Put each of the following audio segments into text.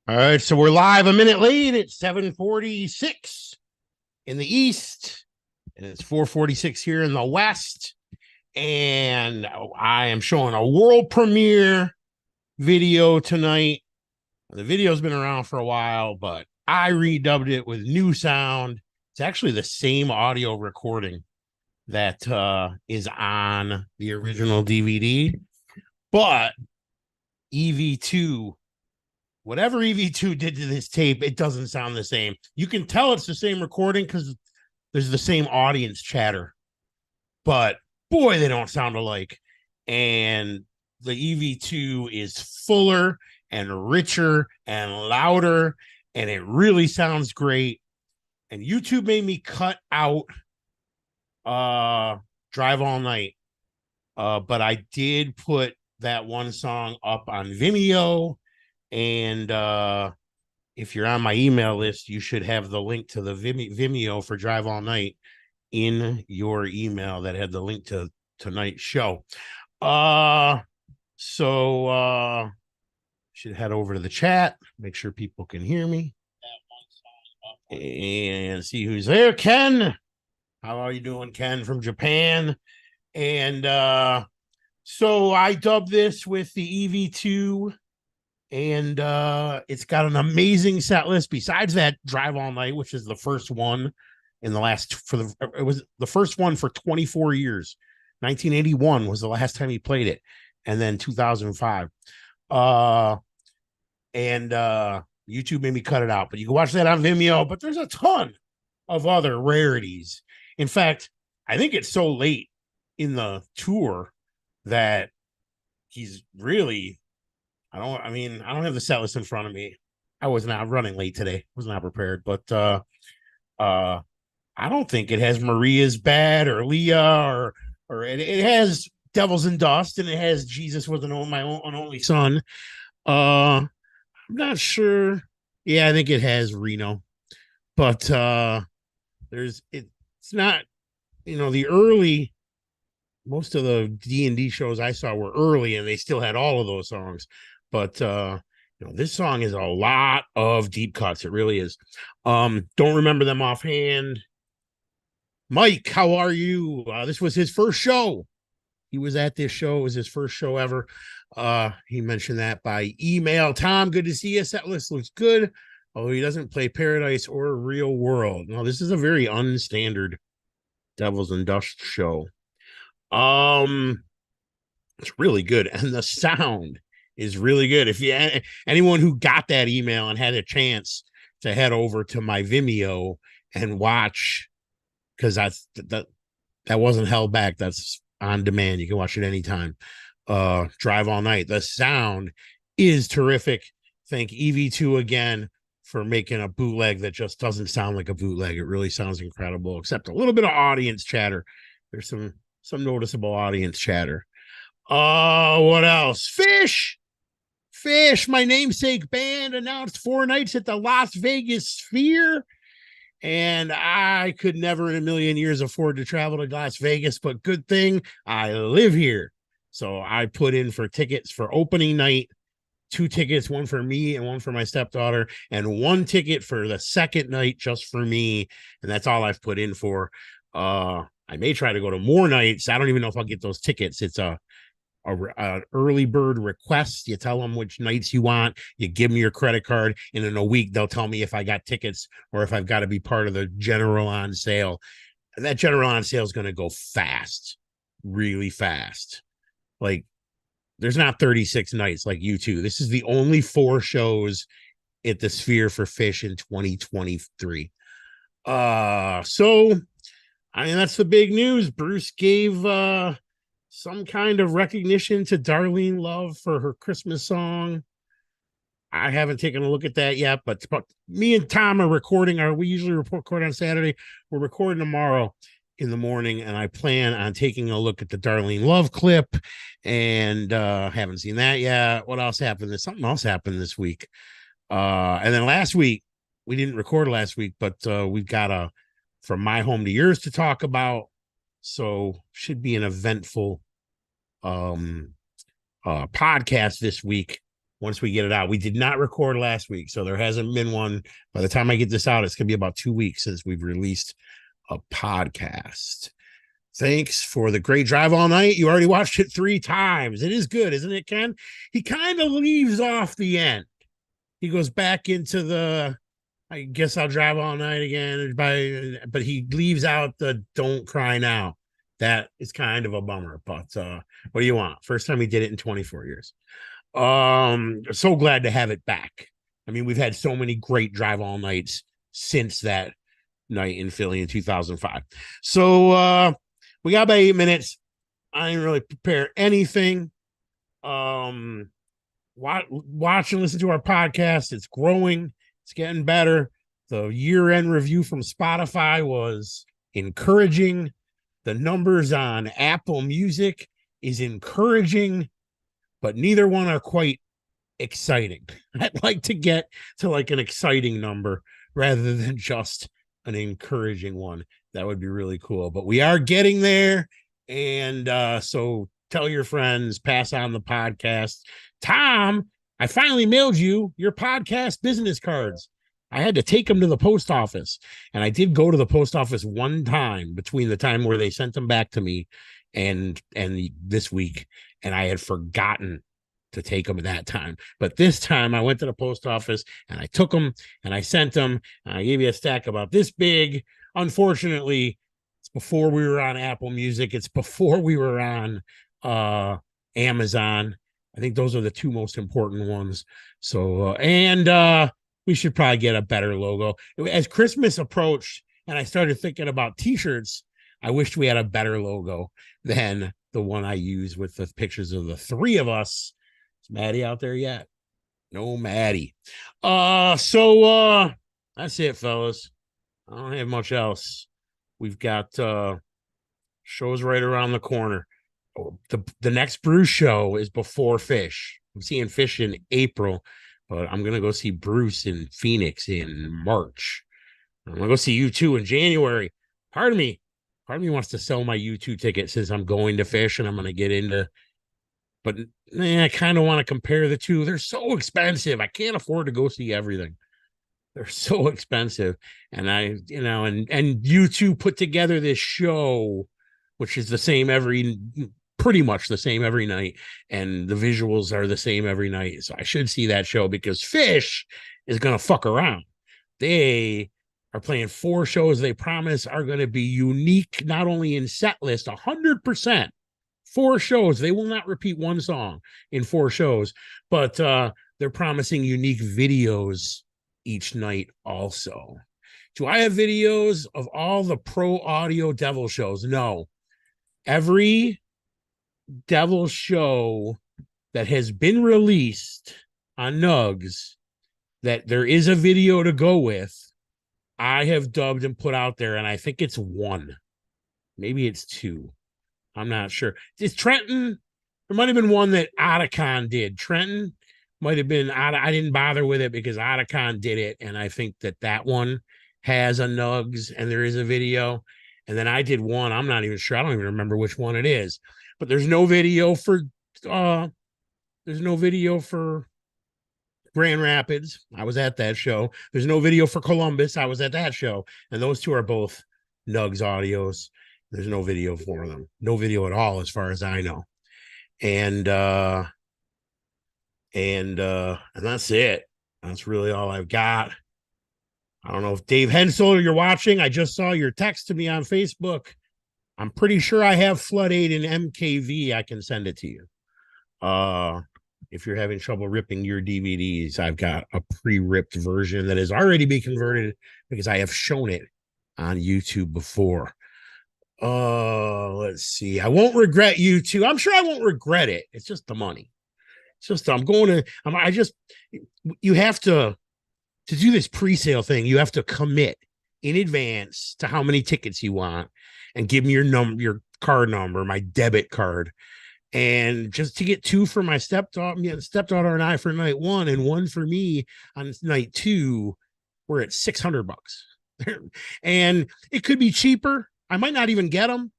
All right, so we're live a minute late. It's 7:46 in the East, and it's 4:46 here in the West. And I am showing a world premiere video tonight. The video's been around for a while, but I redubbed it with new sound. It's actually the same audio recording that is on the original DVD, but EV2, whatever EV2 did to this tape, it doesn't sound the same. You can tell it's the same recording because there's the same audience chatter, but boy, they don't sound alike. And the EV2 is fuller and richer and louder, and it really sounds great. And YouTube made me cut out Drive All Night, but I did put that one song up on Vimeo. And if you're on my email list, you should have the link to the Vimeo for Drive All Night in your email that had the link to tonight's show. So should head over to the chat, make sure people can hear me, and see who's there. Ken, how are you doing, Ken from Japan? And so I dubbed this with the EV2. And it's got an amazing set list. Besides that, Drive All Night, which is the first one in the last it was the first one for 24 years. 1981 was the last time he played it, and then 2005. And YouTube made me cut it out, but you can watch that on Vimeo. But there's a ton of other rarities. In fact, I think it's so late in the tour that he's really. I don't have the set list in front of me. I was not running late today. Was not prepared, but I don't think it has Maria's Bad or Leah or it has Devils and Dust, and it has Jesus Was My Only Son. I'm not sure. Yeah, I think it has Reno, but it's not, the early. Most of the D&D shows I saw were early, and they still had all of those songs. But this song is a lot of deep cuts. It really is. Don't remember them offhand. Mike, how are you? This was his first show. He was at this show. It was his first show ever. He mentioned that by email. Tom, good to see you. Set list looks good, although he doesn't play Paradise or Real World. No, this is a very unstandard Devils and Dust show. It's really good, and the sound is really good. If anyone who got that email and had a chance to head over to my Vimeo and watch, because that wasn't held back, that's on demand, you can watch it anytime. Drive All Night, the sound is terrific. Thank EV2 again for making a bootleg that just doesn't sound like a bootleg. It really sounds incredible, except a little bit of audience chatter. There's some noticeable audience chatter. What else? Fish, my namesake band, announced 4 nights at the Las Vegas Sphere, and I could never in a million years afford to travel to Las Vegas, but good thing I live here. So I put in for tickets for opening night, 2 tickets, one for me and one for my stepdaughter, and 1 ticket for the second night just for me, and that's all I've put in for. I may try to go to more nights. I don't even know if I'll get those tickets. It's a early bird request. You tell them which nights you want. You give them your credit card, and in a week they'll tell me if I got tickets or if I've got to be part of the general on sale. And that general on sale is going to go fast, really fast. Like, there's not 36 nights like U2. This is the only 4 shows at the Sphere for Phish in 2023. So that's the big news. Bruce gave some kind of recognition to Darlene Love for her Christmas song. I haven't taken a look at that yet, but me and Tom are recording. We usually record on Saturday. We're recording tomorrow in the morning, and I plan on taking a look at the Darlene Love clip, and haven't seen that yet. What else happened? Something else happened this week. And then last week, we didn't record last week, but we've got From My Home to Yours to talk about. So should be an eventful podcast this week. once we get it out. We did not record last week, so there hasn't been one. By the time I get this out, it's going to be about 2 weeks since we've released a podcast. Thanks for the great drive all night. You already watched it 3 times. It is good, isn't it, Ken? He kind of leaves off the end. He goes back into the, I guess I'll drive all night again, but he leaves out the don't cry now. That is kind of a bummer, but what do you want? First time he did it in 24 years. So glad to have it back. I mean, we've had so many great drive all nights since that night in Philly in 2005. So we got about 8 minutes. I didn't really prepare anything. Watch and listen to our podcast. It's growing. It's getting better. The year-end review from Spotify was encouraging. The numbers on Apple Music is encouraging, but neither one are quite exciting. I'd like to get to like an exciting number rather than just an encouraging one. That would be really cool. But we are getting there. And so tell your friends, pass on the podcast. Tom, I finally mailed you your podcast business cards. I had to take them to the post office, and I did go to the post office one time between the time where they sent them back to me and this week, and I had forgotten to take them at that time. But this time I went to the post office and I took them and I sent them, and I gave you a stack about this big. Unfortunately, it's before we were on Apple Music. It's before we were on Amazon. I think those are the 2 most important ones. So, we should probably get a better logo. As Christmas approached and I started thinking about t-shirts, I wished we had a better logo than the one I use with the pictures of the 3 of us. Is Maddie out there yet? No Maddie. So that's it, fellas. I don't have much else. We've got shows right around the corner. The next Bruce show is before Fish. I'm seeing Fish in April, but I'm gonna go see Bruce in Phoenix in March. I'm gonna go see U2 in January. Part of me wants to sell my U2 ticket since I'm going to Fish and I'm gonna get into. But I kind of want to compare the 2. They're so expensive. I can't afford to go see everything. They're so expensive, and and U2 put together this show, which is the same pretty much the same every night, and the visuals are the same every night. So I should see that show because Fish is gonna fuck around. They are playing 4 shows they promise are going to be unique, not only in set list, 100%. 4 shows. They will not repeat one song in 4 shows, but they're promising unique videos each night also. Do I have videos of all the pro audio devil shows? No. Every devil show that has been released on Nugs that there is a video to go with, I have dubbed and put out there, and I think it's 1. Maybe it's 2. I'm not sure. Is Trenton? There might have been one that Otacon did. Trenton might have been. I didn't bother with it because Otacon did it, and I think that one has a Nugs and there is a video. And then I did one. I'm not even sure. I don't even remember which one it is. But there's no video for. There's no video for Grand Rapids. I was at that show. There's no video for Columbus. I was at that show, and those 2 are both Nugs audios. There's no video for them. No video at all, as far as I know. And that's it. That's really all I've got. I don't know if Dave Hensel, you're watching. I just saw your text to me on Facebook. I'm pretty sure I have Flood 8 in MKV. I can send it to you. If you're having trouble ripping your DVDs, I've got a pre-ripped version that has already been converted because I have shown it on YouTube before. Let's see. I won't regret U2. I'm sure I won't regret it. It's just the money. It's just you have to do this pre-sale thing. You have to commit in advance to how many tickets you want and give me your card number, my debit card. And just to get 2 for my stepdaughter and I for night 1 and 1 for me on night 2, we're at $600. And it could be cheaper. I might not even get them.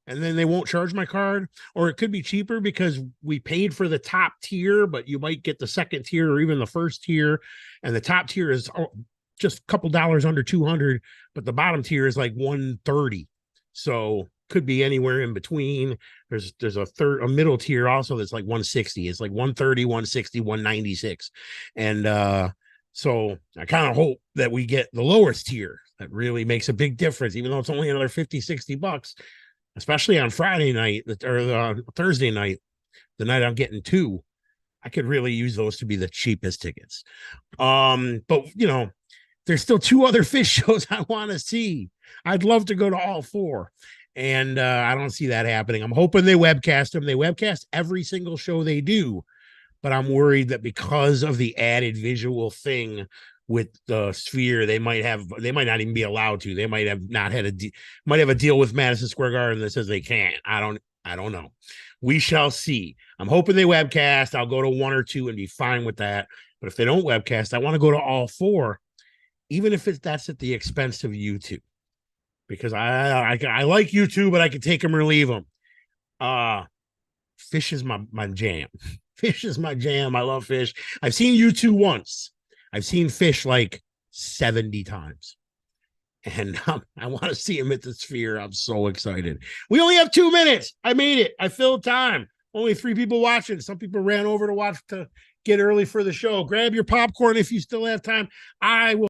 and then they won't charge my card, or it could be cheaper because we paid for the top tier, but you might get the second tier or even the first tier, and the top tier is just a couple dollars under 200, but the bottom tier is like 130. So could be anywhere in between. There's a middle tier also that's like 160. It's like 130, 160, 196. And so I kind of hope that we get the lowest tier. That really makes a big difference, even though it's only another 50, 60 bucks, especially on Friday night or Thursday night, the night I'm getting two. I could really use those to be the cheapest tickets. But there's still two other Phish shows I want to see. I'd love to go to all four. And I don't see that happening. I'm hoping they webcast them. They webcast every single show they do, but I'm worried that because of the added visual thing with the Sphere, they might not even be allowed to. They might have not had might have a deal with Madison Square Garden that says they can't. I don't know. We shall see. I'm hoping they webcast. I'll go to one or two and be fine with that. But if they don't webcast, I want to go to all four, even if that's at the expense of U2. Because I like U2, but I can take them or leave them. Phish is my jam. Phish is my jam. I love Phish. I've seen U2 once. I've seen Phish like 70 times. And I want to see him at the Sphere. I'm so excited. We only have 2 minutes. I made it. I filled time. Only 3 people watching. Some people ran over to watch to get early for the show. Grab your popcorn if you still have time. I will